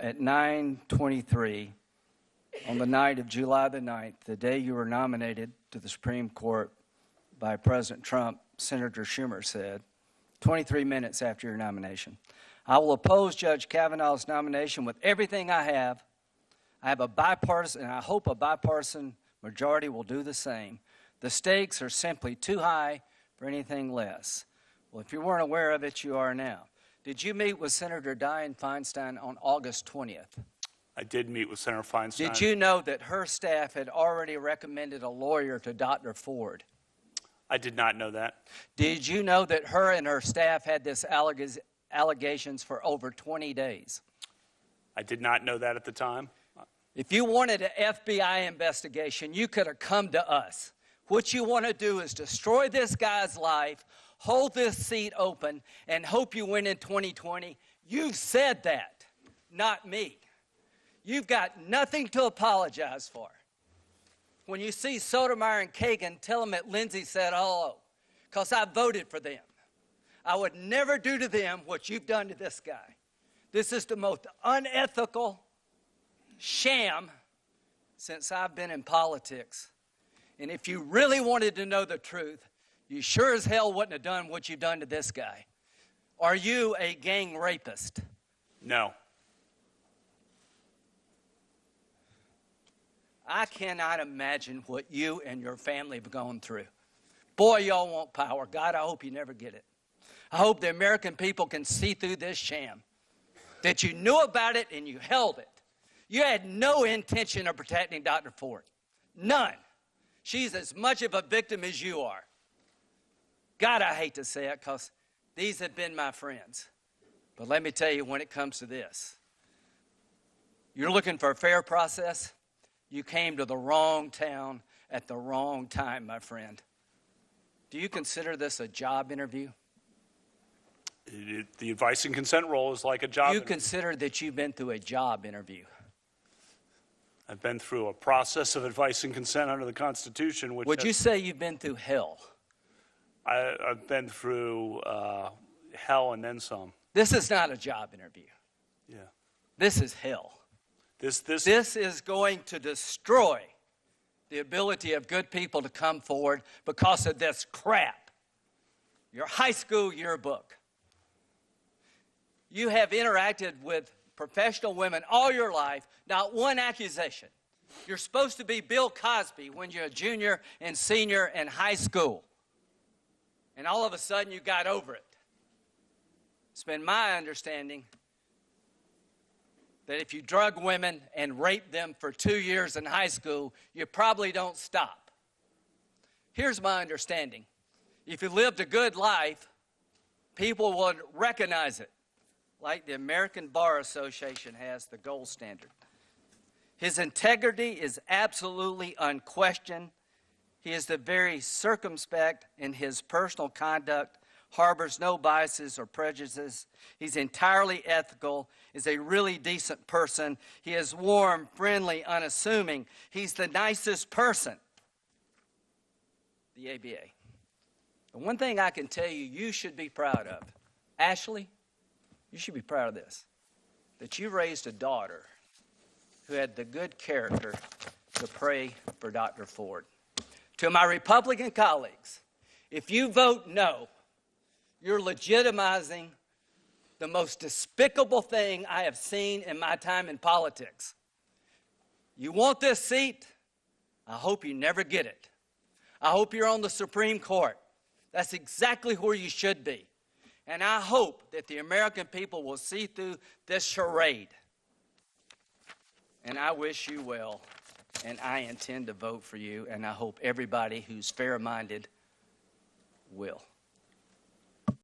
at 9:23 on the night of July the 9th, the day you were nominated to the Supreme Court by President Trump, Senator Schumer said, 23 minutes after your nomination, "I will oppose Judge Kavanaugh's nomination with everything I have. I have a bipartisan, and I hope a bipartisan majority will do the same. The stakes are simply too high for anything less." Well, if you weren't aware of it, you are now. Did you meet with Senator Dianne Feinstein on August 20th? I did meet with Senator Feinstein. Did you know that her staff had already recommended a lawyer to Dr. Ford? I did not know that. Did you know that her and her staff had this allegations for over 20 days? I did not know that at the time. If you wanted an FBI investigation, you could have come to us. What you want to do is destroy this guy's life, hold this seat open, and hope you win in 2020. You've said that, not me. You've got nothing to apologize for. When you see Sotomayor and Kagan, tell them that Lindsey said hello, because I voted for them. I would never do to them what you've done to this guy. This is the most unethical sham since I've been in politics. And if you really wanted to know the truth, you sure as hell wouldn't have done what you've done to this guy. Are you a gang rapist? No. I cannot imagine what you and your family have gone through. Boy, y'all want power. God, I hope you never get it. I hope the American people can see through this sham, that you knew about it and you held it. You had no intention of protecting Dr. Ford. None. She's as much of a victim as you are. God, I hate to say it, because these have been my friends. But let me tell you, when it comes to this, you're looking for a fair process. You came to the wrong town at the wrong time, my friend. Do you consider this a job interview? The advice and consent role is like a job interview. You consider that you've been through a job interview? I've been through a process of advice and consent under the Constitution. Which Would you say you've been through hell? I've been through hell and then some. This is not a job interview. Yeah. This is hell. This is going to destroy the ability of good people to come forward because of this crap. Your high school yearbook. You have interacted with professional women all your life, not one accusation. You're supposed to be Bill Cosby when you're a junior and senior in high school. And all of a sudden you got over it. It's been my understanding that if you drug women and rape them for 2 years in high school, you probably don't stop. Here's my understanding. If you lived a good life, people would recognize it, like the American Bar Association has the gold standard. His integrity is absolutely unquestioned. He is the very circumspect in his personal conduct, harbors no biases or prejudices. He's entirely ethical, is a really decent person. He is warm, friendly, unassuming. He's the nicest person. The ABA. The one thing I can tell you, you should be proud of. Ashley, you should be proud of this, that you raised a daughter who had the good character to pray for Dr. Ford. To my Republican colleagues, if you vote no, you're legitimizing the most despicable thing I have seen in my time in politics. You want this seat? I hope you never get it. I hope you're on the Supreme Court. That's exactly where you should be. And I hope that the American people will see through this charade. And I wish you well, and I intend to vote for you, and I hope everybody who's fair-minded will.